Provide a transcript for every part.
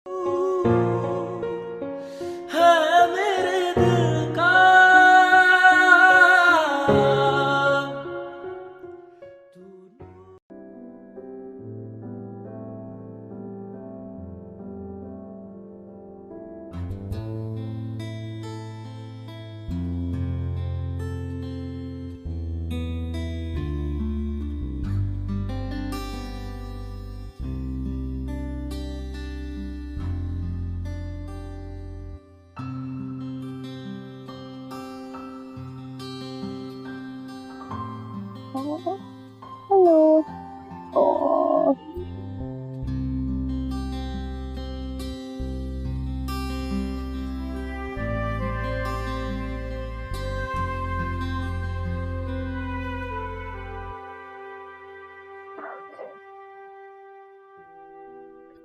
है मेरे दिल का हेलो। ओह,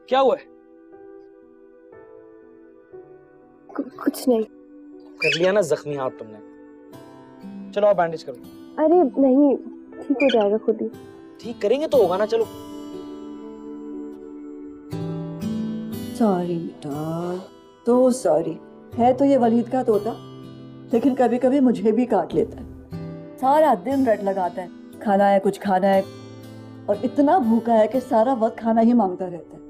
क्या हुआ है? कुछ नहीं। कर लिया ना जख्मी हाथ तुमने। चलो आप बैंडेज करो। अरे नहीं, ठीक हो जाएगा खुद ही। ठीक करेंगे तो होगा ना। चलो। सॉरी बेटा, तो सॉरी। है तो ये वलीद का तोता, लेकिन कभी कभी मुझे भी काट लेता है। सारा दिन रट लगाता है, खाना है कुछ खाना है, और इतना भूखा है कि सारा वक्त खाना ही मांगता रहता है।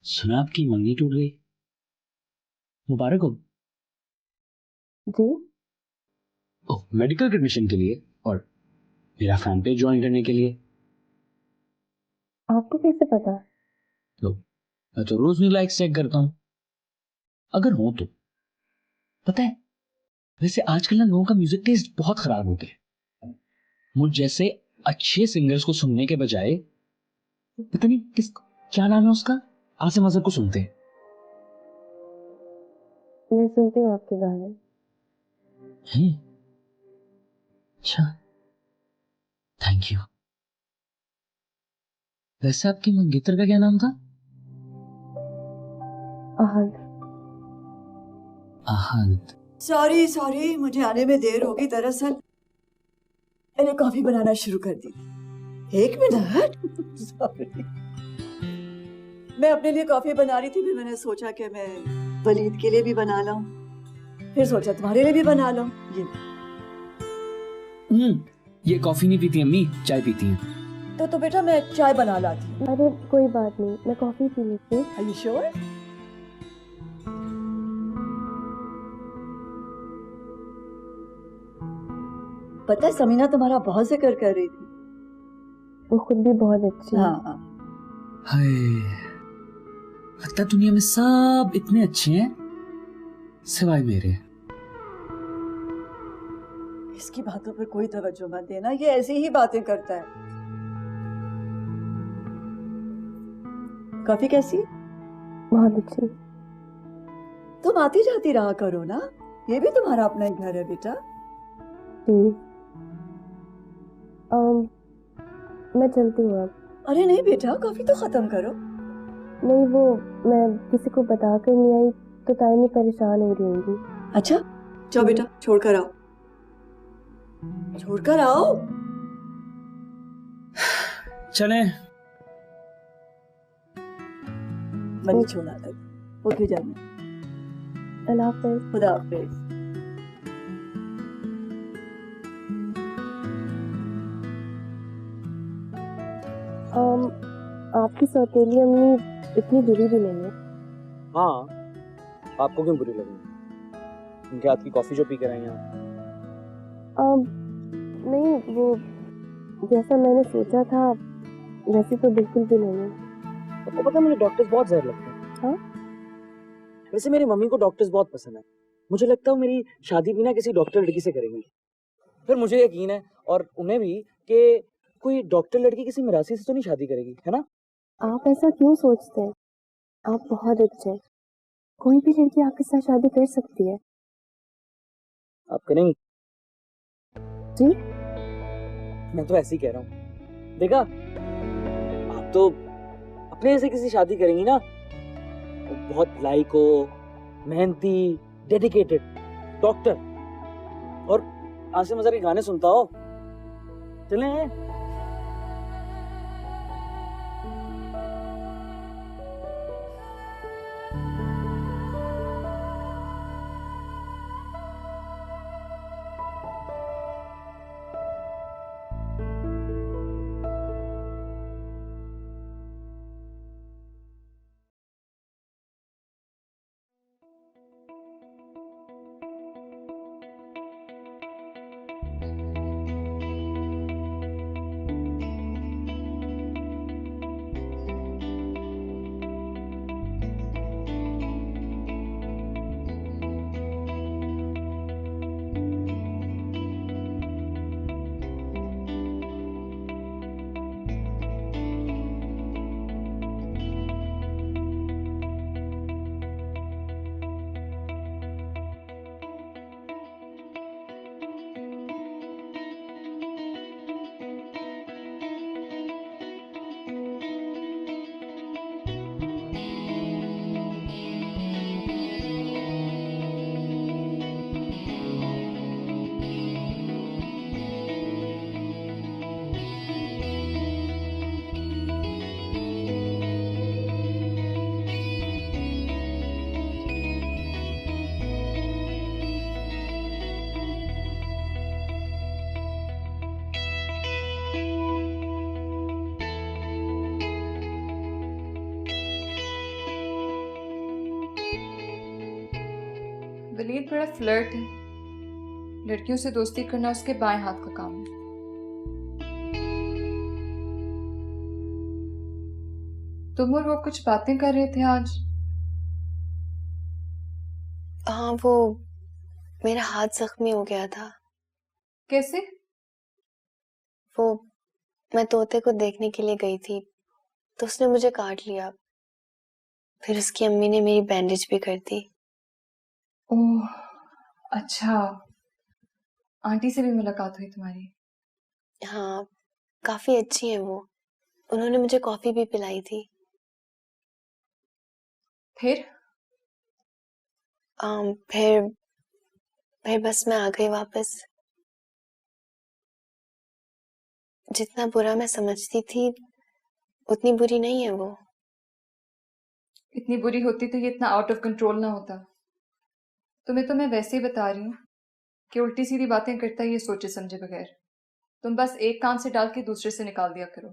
सुना आपकी मंगनी टूट गई, मुबारक हो। जी? ओह, मेडिकल एडमिशन के लिए और मेरा फैन पेज ज्वाइन करने के लिए। आपको कैसे पता? लो, मैं तो रोज न्यू लाइक्स चेक करता हूँ। अगर हो तो पता है, वैसे आजकल ना लोगों का म्यूजिक टेस्ट बहुत खराब हो गया। मुझ जैसे अच्छे सिंगर्स को सुनने के बजाय पता नहीं किस, क्या नाम है उसका, आसिम अजहर को सुनते हैं। मैं सुनती हूँ आपके गाने। हैं? अच्छा, थैंक यू। वैसे आपकी मंगेतर का क्या नाम था? आहद। आहद। सॉरी सॉरी, मुझे आने में देर होगी। दरअसल मैंने कॉफी बनाना शुरू कर दी। 1 मिनट। सॉरी, मैं अपने लिए कॉफी बना रही थी, फिर मैंने सोचा कि मैं वलीद के लिए भी बना लूं, फिर सोचा तुम्हारे लिए भी बना लूं। ये कॉफी नहीं पीती अम्मी, चाय पीती हैं। तो बेटा मैं चाय बना लाती हूँ। अरे कोई बात नहीं, मैं कॉफी पी लेती हूँ। Are you sure? पता है समीना तुम्हारा बहुत जिक्र कर रही थी। वो खुद भी बहुत अच्छी है। हाँ, हाय, लगता है दुनिया में सब इतने अच्छे हैं सिवाय मेरे। इसकी बातों पर कोई तवज्जो मत देना, ये ऐसी ही बातें करता है। कॉफी कैसी? बहुत अच्छी। तुम आती जाती रहा करो ना, ये भी तुम्हारा अपना ही घर है बेटा। जी। मैं चलती हूँ अब। अरे नहीं बेटा, कॉफी तो खत्म करो। नहीं, वो मैं किसी को बता कर नहीं आई तो ताई परेशान हो रही होंगी। अच्छा जाओ बेटा, छोड़कर आओ, छोड़कर आओ। चले। मनी छोड़ा तक ओके जाना। अल्लाह हाफ़िज़। खुदा हाफिज। आपकी सौतेली अम्मी इतनी बुरी भी नहीं है। हाँ, आपको क्यों बुरी लगी? उनके हाथ की कॉफी जो पी कर आई हैं। नहीं, वो जैसा मैंने सोचा था वैसे तो बिल्कुल भी नहीं है। आपको पता है मुझे डॉक्टर्स बहुत जहर लगते हैं। हाँ? वैसे मेरी मम्मी को डॉक्टर्स बहुत पसंद है। मुझे लगता है वो मेरी शादी भी ना किसी डॉक्टर लड़की से करेंगी। फिर मुझे यकीन है और उन्हें भी कि कोई डॉक्टर लड़की किसी मिरासी से तो नहीं शादी करेगी, है ना? आप ऐसा क्यों सोचते हैं? आप बहुत अच्छे हैं, कोई भी लड़की आपके साथ शादी कर सकती है। आपके नहीं। जी? मैं तो ऐसे ही कह रहा हूँ। देखा, आप तो अपने जैसे किसी शादी करेंगी ना, बहुत लाइक हो, मेहनती, डेडिकेटेड डॉक्टर, और आसिम अजहर के गाने सुनता हो। चलें? वलीद बड़ा फ्लर्ट है, लड़कियों से दोस्ती करना उसके बाएं हाथ का काम है। तुम और वो कुछ बातें कर रहे थे आज? हाँ, वो मेरा हाथ जख्मी हो गया था। कैसे? वो मैं तोते को देखने के लिए गई थी तो उसने मुझे काट लिया, फिर उसकी अम्मी ने मेरी बैंडेज भी कर दी। ओह अच्छा, आंटी से भी मुलाकात हुई तुम्हारी? हाँ, काफी अच्छी है वो, उन्होंने मुझे कॉफी भी पिलाई थी। फिर? फिर बस मैं आ गई वापस। जितना बुरा मैं समझती थी उतनी बुरी नहीं है वो। इतनी बुरी होती तो ये इतना आउट ऑफ कंट्रोल ना होता। तुम्हें तो मैं वैसे ही बता रही हूँ कि उल्टी सीधी बातें करता है ये सोचे समझे बगैर। तुम बस एक कान से डाल के दूसरे से निकाल दिया करो।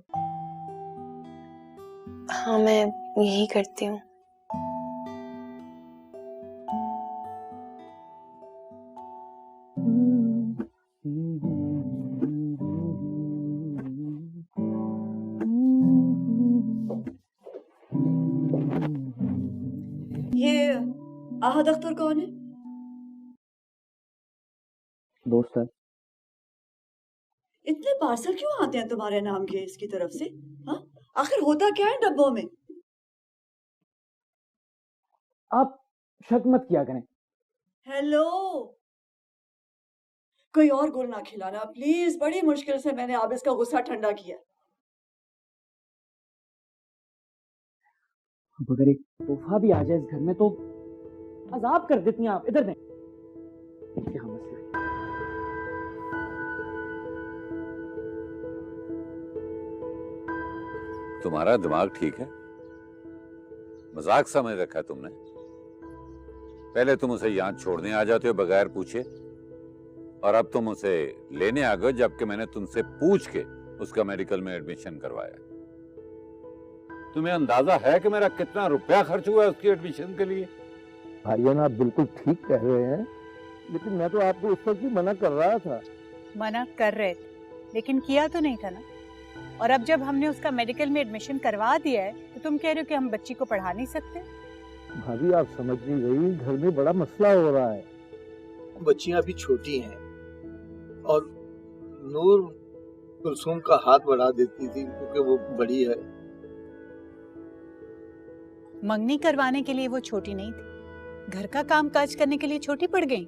हाँ, मैं यही करती हूँ। ये आहद अख्तर कौन है? दोस्त है। इतने पार्सल क्यों आते हैं तुम्हारे नाम के इसकी तरफ से? हाँ, आखिर होता क्या है डब्बों में? आप शक मत किया करें। हेलो, कोई और गुल ना खिलाना प्लीज, बड़ी मुश्किल से मैंने आबिस का गुस्सा ठंडा किया। अब अगर एक तोहफा भी आ जाए इस घर में तो अजाब कर देती हैं आप। इधर दें। क्या मसला है? तुम्हारा दिमाग ठीक है? मजाक समझ रखा है तुमने? पहले तुम उसे यहां छोड़ने आ जाते हो बगैर पूछे, और अब तुम उसे लेने आ गए जबकि मैंने तुमसे पूछ के उसका मेडिकल में एडमिशन करवाया। तुम्हें अंदाजा है कि मेरा कितना रुपया खर्च हुआ है उसकी एडमिशन के लिए? भाइयों, आप बिल्कुल ठीक कह रहे हैं, लेकिन मैं तो आपको उस वक्त भी मना कर रहा था। मना कर रहे थे, लेकिन किया तो नहीं था ना। और अब जब हमने उसका मेडिकल में एडमिशन करवा दिया है तो तुम कह रहे हो कि हम बच्ची को पढ़ा नहीं सकते? भाभी, आप समझ नहीं रही, घर में बड़ा मसला हो रहा है। बच्चियां अभी छोटी हैं और नूर कुलसूम का हाथ बढ़ा देती थी क्योंकि वो बड़ी है। मंगनी करवाने के लिए वो छोटी नहीं थी, घर का काम काज करने के लिए छोटी पड़ गई।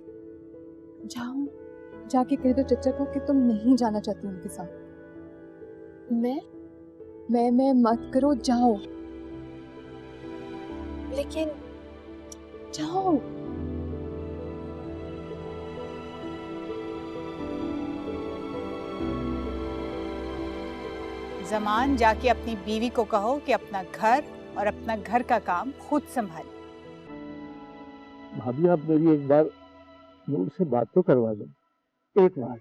जाओ, जाके कह दो चचा को कि तुम नहीं जाना चाहती उनके साथ। मैं मत करो, जाओ। लेकिन जाओ। जमान, जाके अपनी बीवी को कहो कि अपना घर और अपना घर का काम खुद संभाले। भाभी आप मेरी एक बार नूर से बात तो करवा दो, एक बार।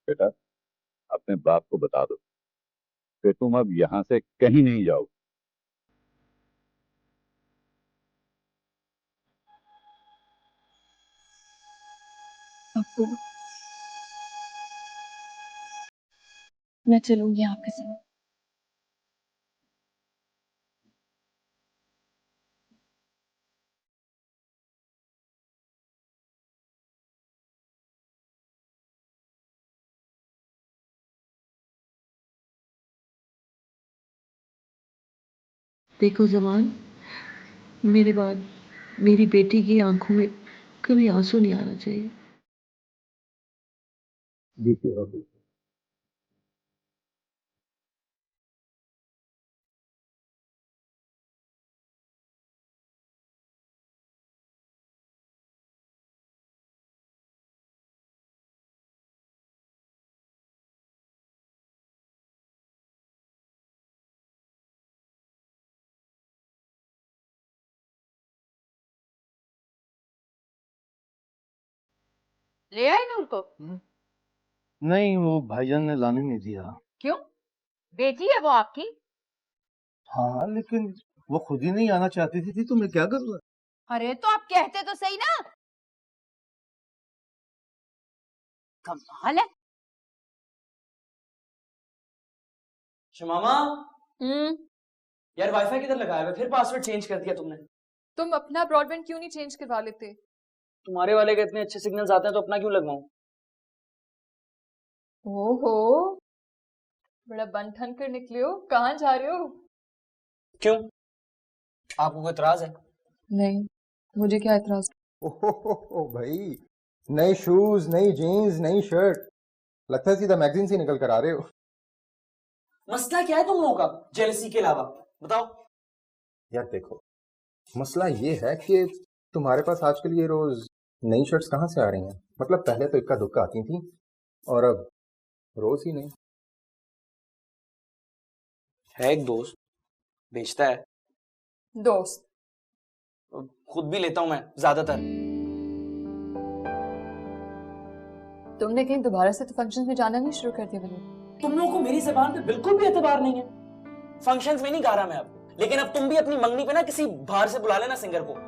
बेटा, अपने बाप को बता दो कि तुम अब यहां से कहीं नहीं जाओ। अब्बू, मैं चलूंगी आपके साथ। देखो जमान, मेरे बाद मेरी बेटी की आंखों में कभी आंसू नहीं आना चाहिए। जी भाभी। ले आए नूर को? नहीं, वो भाईजान ने लाने नहीं दिया। क्यों? बेटी है वो आपकी। हाँ, लेकिन वो खुद ही नहीं आना चाहती थी तो मैं क्या करूँ? अरे तो आप कहते तो सही ना। कमाल है। शमामा, यार वाईफाई किधर लगाया हुआ है? फिर पासवर्ड चेंज कर दिया तुमने। तुम अपना ब्रॉडबैंड क्यों नहीं चेंज करवा लेते? तुम्हारे वाले के इतने अच्छे सिग्नल्स आते हैं तो अपना क्यों लगवाऊं? ओहो, बड़ा बन ठन कर निकले हो। कहाँ जा रहे हो? क्यों, आपको कोई इतराज है? नहीं, मुझे क्या इतराज। ओहो भाई, नए शूज, नई जीन्स, नई शर्ट, लगता है सीधा मैगजीन से निकल कर आ रहे हो। मसला क्या है तुम लोगों का जेलसी के अलावा? बताओ। यार देखो, मसला ये है कि तुम्हारे पास आजकल ये रोज नई शर्ट्स कहाँ से आ रही हैं? मतलब पहले तो इक्का दुक्का आती थी और अब रोज ही नहीं। है एक दोस्त, बेचता है। दोस्त? खुद भी लेता हूं मैं ज्यादातर। तुमने कहीं दोबारा से तो फंक्शन में जाना नहीं शुरू कर दिया विनीत? तुम लोगों को मेरी जबान पे बिल्कुल भी एतबार नहीं है। फंक्शंस में नहीं गा रहा मैं अब, लेकिन अब तुम भी अपनी मंगनी पे ना किसी बाहर से बुला लेना सिंगर को।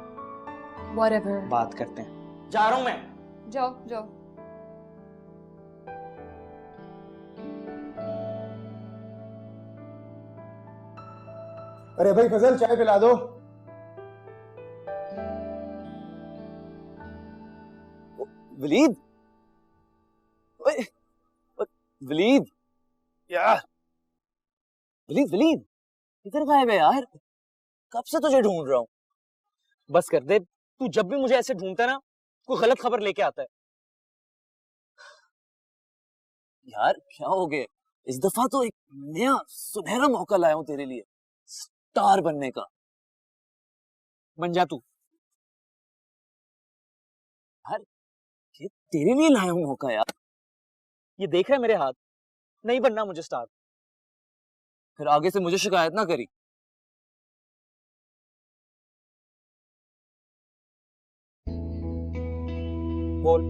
Whatever. बात करते हैं, जा रहा हूं मैं। जाओ जाओ। अरे भाई फजल, चाय पिला दो। वलीद, वलीद, क्या? वलीद, वलीद, इधर गायब है यार? कब से तुझे ढूंढ रहा हूँ। बस कर दे, तू जब भी मुझे ऐसे ढूंढता है ना, कोई गलत खबर लेके आता है। यार क्या हो गया? इस दफा तो एक नया सुनहरा मौका लाया हूं तेरे लिए, स्टार बनने का। बन जा तू। यार ये तेरे लिए लाया हूं मौका यार। ये देख रहा है मेरे हाथ, नहीं बनना मुझे स्टार। फिर आगे से मुझे शिकायत ना करी। बोल।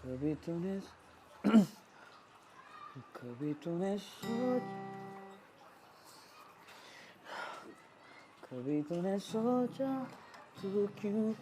कभी तूने कभी तूने सोचा तू क्यों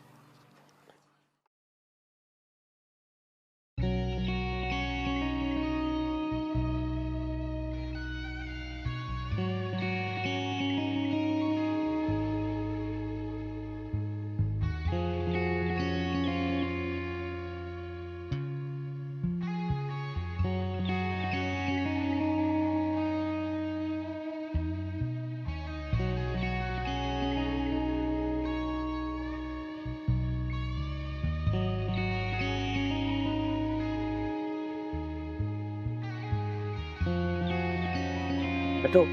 बैठो।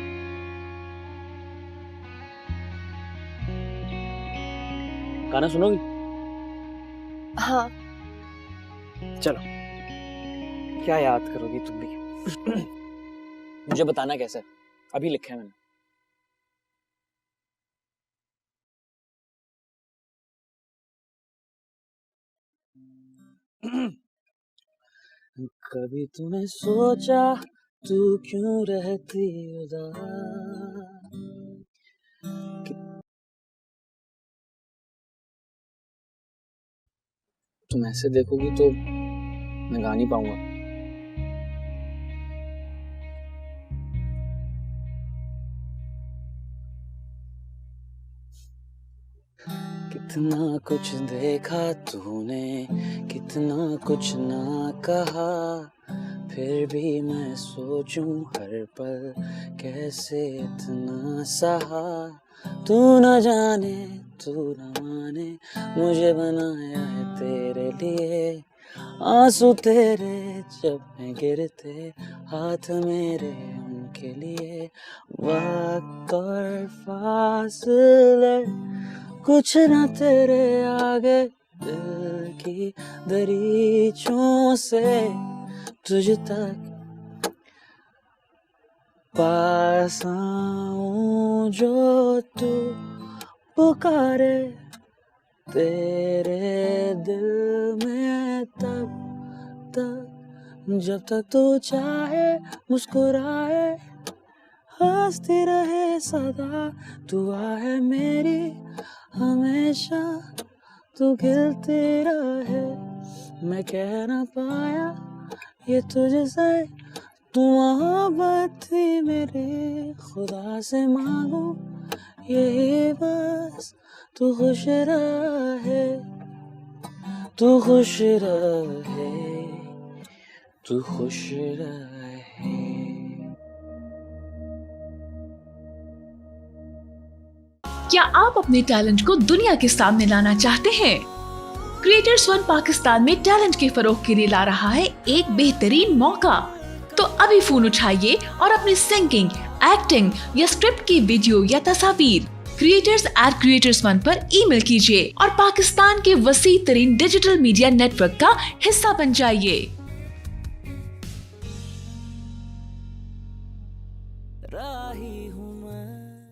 गाना सुनोगी? हाँ। चलो, क्या याद करोगी तुम भी? मुझे बताना कैसे, अभी लिखा है मैंने। कभी तूने सोचा तू क्यों रहती उदास? तुम ऐसे देखोगी तो मैं गा नहीं पाऊंगा। कितना कुछ देखा तूने, कितना कुछ ना कहा, फिर भी मैं सोचूं हर पल कैसे इतना सहा। तू न जाने तू न माने, मुझे बनाया है तेरे लिए। आंसू तेरे जब मैं गिरते, हाथ मेरे उनके लिए। वक्त और फासले कुछ न तेरे आगे, दिल की दरीचों से तुझ तक पास आऊं जो तू पुकारे तेरे दिल में तब जब तक तू चाहे मुस्कुराए, हंसती रहे सदा। दुआ है मेरी हमेशा तू खिलती रहे। मैं कह ना पाया ये तुझसे, तू मोहब्बत थी मेरी, खुदा से मांगू यही बस, तू खुश रहे, तू खुश रहे, तू खुश रहे। क्या आप अपने टैलेंट को दुनिया के सामने लाना चाहते हैं? क्रिएटर्स वन पाकिस्तान में टैलेंट के फरोग के लिए ला रहा है एक बेहतरीन मौका। तो अभी फोन उठाइए और अपनी सिंगिंग, एक्टिंग या स्क्रिप्ट की वीडियो या तस्वीर creators@creators1 पर ईमेल कीजिए और पाकिस्तान के वसी तरीन डिजिटल मीडिया नेटवर्क का हिस्सा बन जाइए। राही हूँ मैं